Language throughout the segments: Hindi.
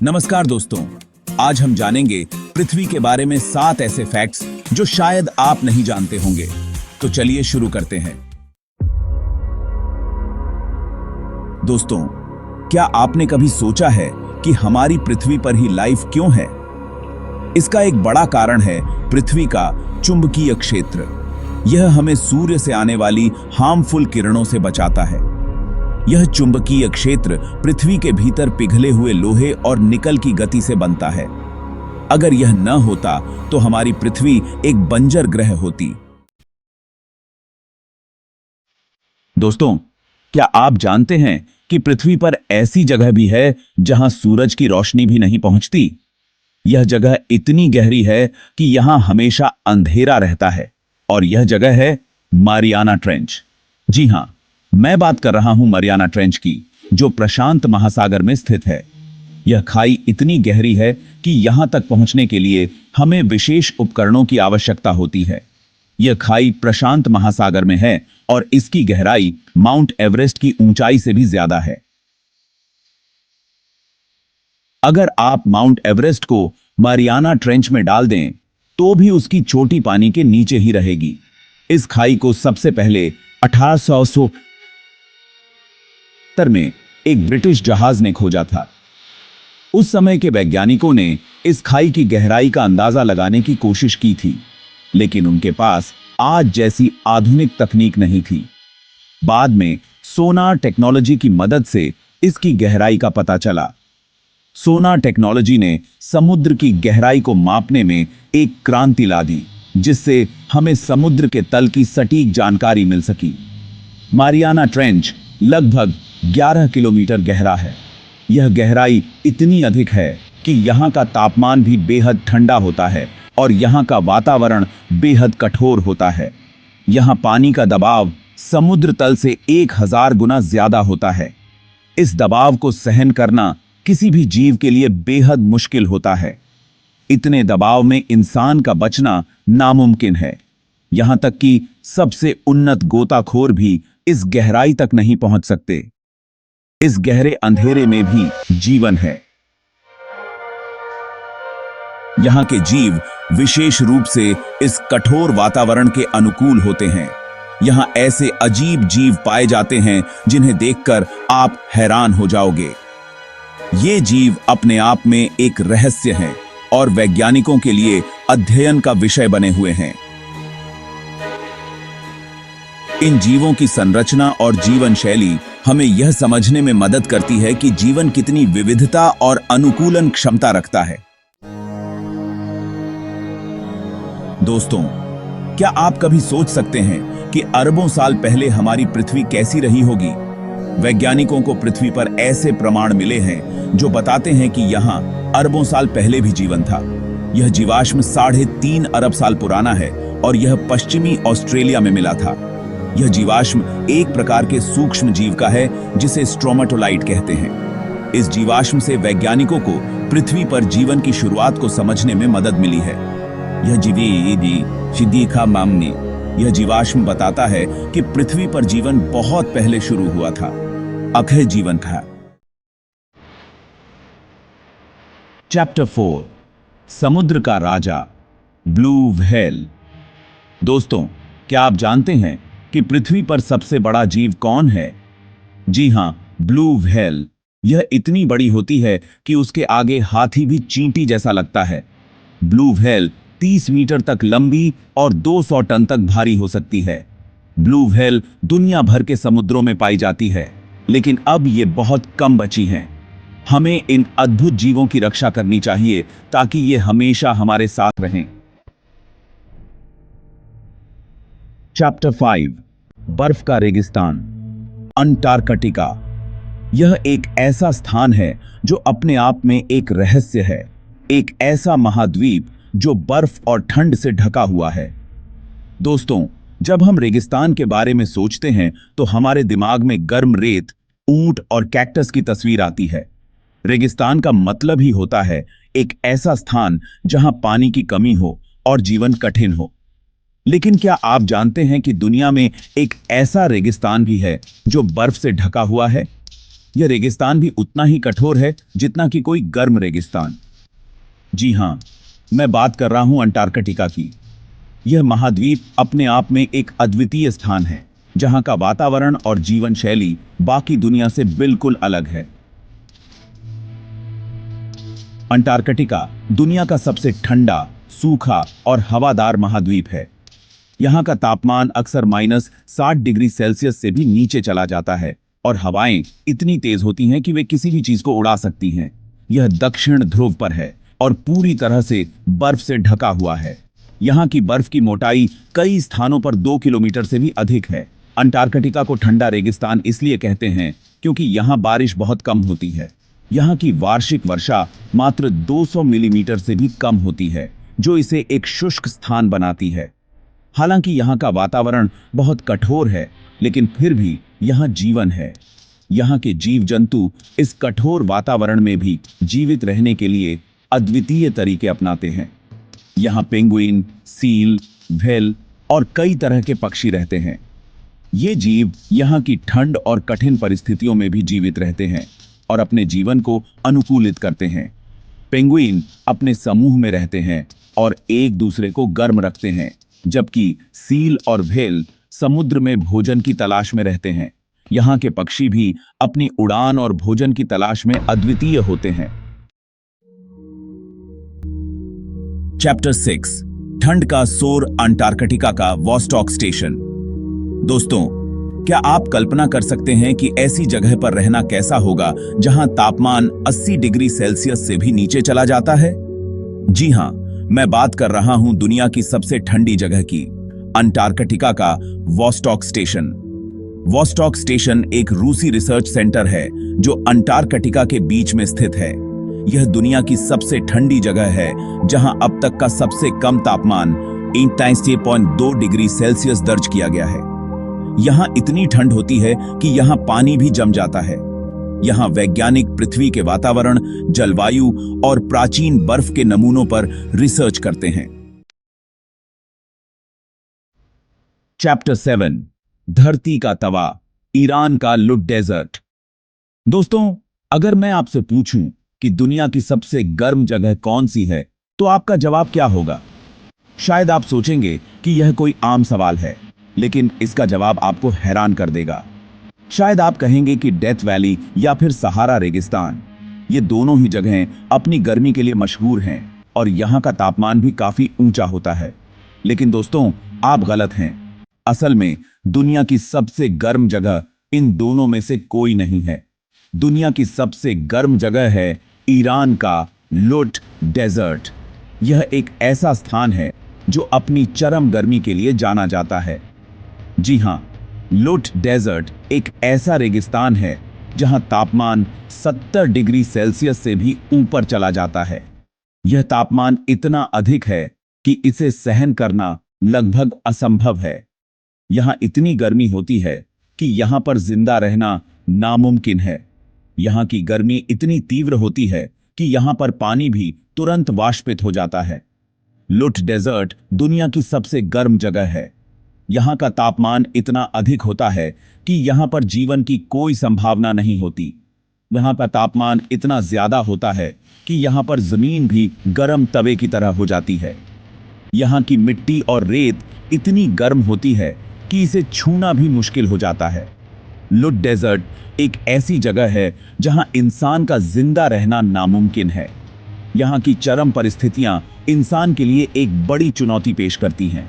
नमस्कार दोस्तों, आज हम जानेंगे पृथ्वी के बारे में 7 ऐसे फैक्ट्स जो शायद आप नहीं जानते होंगे। तो चलिए शुरू करते हैं। दोस्तों, क्या आपने कभी सोचा है कि हमारी पृथ्वी पर ही लाइफ क्यों है? इसका एक बड़ा कारण है पृथ्वी का चुंबकीय क्षेत्र। यह हमें सूर्य से आने वाली हार्मफुल किरणों से बचाता है। यह चुंबकीय क्षेत्र पृथ्वी के भीतर पिघले हुए लोहे और निकल की गति से बनता है। अगर यह न होता तो हमारी पृथ्वी एक बंजर ग्रह होती। दोस्तों, क्या आप जानते हैं कि पृथ्वी पर ऐसी जगह भी है जहां सूरज की रोशनी भी नहीं पहुंचती? यह जगह इतनी गहरी है कि यहां हमेशा अंधेरा रहता है, और यह जगह है मारियाना ट्रेंच। जी हां, मैं बात कर रहा हूं मारियाना ट्रेंच की, जो प्रशांत महासागर में स्थित है। यह खाई इतनी गहरी है कि यहां तक पहुंचने के लिए हमें विशेष उपकरणों की आवश्यकता होती है। यह खाई प्रशांत महासागर में है और इसकी गहराई माउंट एवरेस्ट की ऊंचाई से भी ज्यादा है। अगर आप माउंट एवरेस्ट को मारियाना ट्रेंच में डाल दें तो भी उसकी चोटी पानी के नीचे ही रहेगी। इस खाई को सबसे पहले 1870 में एक ब्रिटिश जहाज ने खोजा था। उस समय के वैज्ञानिकों ने इस खाई की गहराई का अंदाजा लगाने की कोशिश की थी, लेकिन उनके पास आज जैसी आधुनिक तकनीक नहीं थी। बाद में सोनार टेक्नोलॉजी की मदद से इसकी गहराई का पता चला। सोनार टेक्नोलॉजी ने समुद्र की गहराई को मापने में एक क्रांति ला दी, जिससे हमें समुद्र के तल की सटीक जानकारी मिल सकी। मारियाना ट्रेंच लगभग 11 किलोमीटर गहरा है। यह गहराई इतनी अधिक है कि यहाँ का तापमान भी बेहद ठंडा होता है और यहाँ का वातावरण बेहद कठोर होता है। यहाँ पानी का दबाव समुद्र तल से 1000 गुना ज्यादा होता है। इस दबाव को सहन करना किसी भी जीव के लिए बेहद मुश्किल होता है। इतने दबाव में इंसान का बचना नामुमकिन है। यहां तक कि सबसे उन्नत गोताखोर भी इस गहराई तक नहीं पहुंच सकते। इस गहरे अंधेरे में भी जीवन है। यहां के जीव विशेष रूप से इस कठोर वातावरण के अनुकूल होते हैं। यहां ऐसे अजीब जीव पाए जाते हैं जिन्हें देखकर आप हैरान हो जाओगे। ये जीव अपने आप में एक रहस्य हैं और वैज्ञानिकों के लिए अध्ययन का विषय बने हुए हैं। इन जीवों की संरचना और जीवन शैली हमें यह समझने में मदद करती है कि जीवन कितनी विविधता और अनुकूलन क्षमता रखता है। दोस्तों, क्या आप कभी सोच सकते हैं कि अरबों साल पहले हमारी पृथ्वी कैसी रही होगी? वैज्ञानिकों को पृथ्वी पर ऐसे प्रमाण मिले हैं जो बताते हैं कि यहां अरबों साल पहले भी जीवन था। यह जीवाश्म 3.5 अरब साल पुराना है और यह पश्चिमी ऑस्ट्रेलिया में मिला था। यह जीवाश्म एक प्रकार के सूक्ष्म जीव का है जिसे स्ट्रोमेटोलाइट कहते हैं। इस जीवाश्म से वैज्ञानिकों को पृथ्वी पर जीवन की शुरुआत को समझने में मदद मिली है। यह जीवाश्म बताता है कि पृथ्वी पर जीवन बहुत पहले शुरू हुआ था। अक्षय जीवन था। चैप्टर 4, समुद्र का राजा ब्लू व्हेल। दोस्तों, क्या आप जानते हैं कि पृथ्वी पर सबसे बड़ा जीव कौन है? जी हां, ब्लू व्हेल। यह इतनी बड़ी होती है कि उसके आगे हाथी भी चींटी जैसा लगता है। ब्लू व्हेल 30 मीटर तक लंबी और 200 टन तक भारी हो सकती है। ब्लू व्हेल दुनिया भर के समुद्रों में पाई जाती है, लेकिन अब ये बहुत कम बची हैं। हमें इन अद्भुत जीवों की रक्षा करनी चाहिए ताकि ये हमेशा हमारे साथ रहें। चैप्टर 5, बर्फ का रेगिस्तान अंटार्कटिका। यह एक ऐसा स्थान है जो अपने आप में एक रहस्य है। एक ऐसा महाद्वीप जो बर्फ और ठंड से ढका हुआ है। दोस्तों, जब हम रेगिस्तान के बारे में सोचते हैं तो हमारे दिमाग में गर्म रेत, ऊंट और कैक्टस की तस्वीर आती है। रेगिस्तान का मतलब ही होता है एक ऐसा स्थान जहां पानी की कमी हो और जीवन कठिन हो। लेकिन क्या आप जानते हैं कि दुनिया में एक ऐसा रेगिस्तान भी है जो बर्फ से ढका हुआ है? यह रेगिस्तान भी उतना ही कठोर है जितना कि कोई गर्म रेगिस्तान। जी हां, मैं बात कर रहा हूं अंटार्कटिका की। यह महाद्वीप अपने आप में एक अद्वितीय स्थान है, जहां का वातावरण और जीवन शैली बाकी दुनिया से बिल्कुल अलग है। अंटार्कटिका दुनिया का सबसे ठंडा, सूखा और हवादार महाद्वीप है। यहाँ का तापमान अक्सर -60 डिग्री सेल्सियस से भी नीचे चला जाता है और हवाएं इतनी तेज होती हैं कि वे किसी भी चीज को उड़ा सकती हैं। यह दक्षिण ध्रुव पर है और पूरी तरह से बर्फ से ढका हुआ है। यहाँ की बर्फ की मोटाई कई स्थानों पर 2 किलोमीटर से भी अधिक है। अंटार्कटिका को ठंडा रेगिस्तान इसलिए कहते हैं क्योंकि यहाँ बारिश बहुत कम होती है। यहाँ की वार्षिक वर्षा मात्र 200 मिलीमीटर से भी कम होती है, जो इसे एक शुष्क स्थान बनाती है। हालांकि यहाँ का वातावरण बहुत कठोर है, लेकिन फिर भी यहाँ जीवन है। यहाँ के जीव जंतु इस कठोर वातावरण में भी जीवित रहने के लिए अद्वितीय तरीके अपनाते हैं। यहाँ पेंगुइन, सील, व्हेल और कई तरह के पक्षी रहते हैं। ये जीव यहाँ की ठंड और कठिन परिस्थितियों में भी जीवित रहते हैं और अपने जीवन को अनुकूलित करते हैं। पेंगुइन अपने समूह में रहते हैं और एक दूसरे को गर्म रखते हैं, जबकि सील और व्हेल समुद्र में भोजन की तलाश में रहते हैं। यहाँ के पक्षी भी अपनी उड़ान और भोजन की तलाश में अद्वितीय होते हैं। चैप्टर 6, ठंड का सोर, अंटार्कटिका का वॉस्टॉक स्टेशन। दोस्तों, क्या आप कल्पना कर सकते हैं कि ऐसी जगह पर रहना कैसा होगा जहां तापमान 80 डिग्री सेल्सियस से भी नीचे चला जाता है? जी हां, मैं बात कर रहा हूं दुनिया की सबसे ठंडी जगह की, अंटार्कटिका का वॉस्टॉक स्टेशन। वॉस्टॉक स्टेशन एक रूसी रिसर्च सेंटर है जो अंटार्कटिका के बीच में स्थित है। यह दुनिया की सबसे ठंडी जगह है जहां अब तक का सबसे कम तापमान 81.2 डिग्री सेल्सियस दर्ज किया गया है। यहां इतनी ठंड होती है कि यहां पानी भी जम जाता है। यहां वैज्ञानिक पृथ्वी के वातावरण, जलवायु और प्राचीन बर्फ के नमूनों पर रिसर्च करते हैं। चैप्टर 7, धरती का तवा, ईरान का लुट डेजर्ट। दोस्तों, अगर मैं आपसे पूछूं कि दुनिया की सबसे गर्म जगह कौन सी है, तो आपका जवाब क्या होगा? शायद आप सोचेंगे कि यह कोई आम सवाल है, लेकिन इसका जवाब आपको हैरान कर देगा। शायद आप कहेंगे कि डेथ वैली या फिर सहारा रेगिस्तान। ये दोनों ही जगहें अपनी गर्मी के लिए मशहूर हैं और यहाँ का तापमान भी काफी ऊंचा होता है। लेकिन दोस्तों, आप गलत हैं। असल में दुनिया की सबसे गर्म जगह इन दोनों में से कोई नहीं है। दुनिया की सबसे गर्म जगह है ईरान का लुट डेजर्ट। यह एक ऐसा स्थान है जो अपनी चरम गर्मी के लिए जाना जाता है। जी हां, लुट डेजर्ट एक ऐसा रेगिस्तान है जहां तापमान 70 डिग्री सेल्सियस से भी ऊपर चला जाता है। यह तापमान इतना अधिक है कि इसे सहन करना लगभग असंभव है। यहां इतनी गर्मी होती है कि यहां पर जिंदा रहना नामुमकिन है। यहां की गर्मी इतनी तीव्र होती है कि यहां पर पानी भी तुरंत वाष्पित हो जाता है। लुट डेजर्ट दुनिया की सबसे गर्म जगह है। यहाँ का तापमान इतना अधिक होता है कि यहाँ पर जीवन की कोई संभावना नहीं होती। यहाँ का तापमान इतना ज्यादा होता है कि यहाँ पर जमीन भी गर्म तवे की तरह हो जाती है। यहाँ की मिट्टी और रेत इतनी गर्म होती है कि इसे छूना भी मुश्किल हो जाता है। लुट डेजर्ट एक ऐसी जगह है जहाँ इंसान का जिंदा रहना नामुमकिन है। यहाँ की चरम परिस्थितियां इंसान के लिए एक बड़ी चुनौती पेश करती हैं।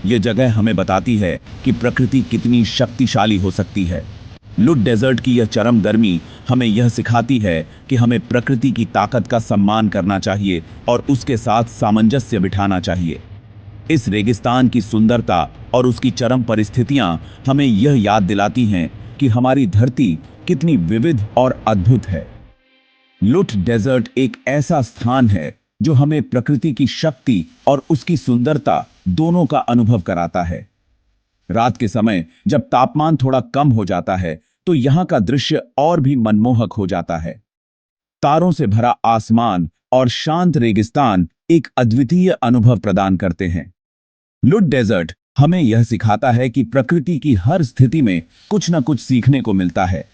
ये जगह हमें बताती है कि प्रकृति कितनी शक्तिशाली हो सकती है। लुट डेजर्ट की यह चरम गर्मी हमें यह सिखाती है कि हमें प्रकृति की ताकत का सम्मान करना चाहिए और उसके साथ सामंजस्य बिठाना चाहिए। इस रेगिस्तान की सुंदरता और उसकी चरम परिस्थितियां हमें यह याद दिलाती हैं कि हमारी धरती कितनी विविध और अद्भुत है। लुट डेजर्ट एक ऐसा स्थान है जो हमें प्रकृति की शक्ति और उसकी सुंदरता दोनों का अनुभव कराता है। रात के समय जब तापमान थोड़ा कम हो जाता है तो यहाँ का दृश्य और भी मनमोहक हो जाता है। तारों से भरा आसमान और शांत रेगिस्तान एक अद्वितीय अनुभव प्रदान करते हैं। लुट डेजर्ट हमें यह सिखाता है कि प्रकृति की हर स्थिति में कुछ न कुछ सीखने को मिलता है।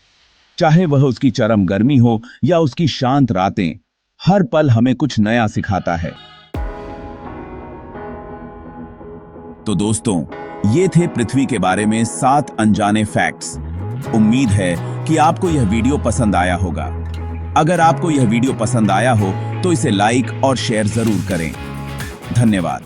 चाहे वह उसकी चरम गर्मी हो या उसकी शांत रातें, हर पल हमें कुछ नया सिखाता है। तो दोस्तों, ये थे पृथ्वी के बारे में 7 अनजाने फैक्ट्स। उम्मीद है कि आपको यह वीडियो पसंद आया होगा। अगर आपको यह वीडियो पसंद आया हो तो इसे लाइक और शेयर जरूर करें। धन्यवाद।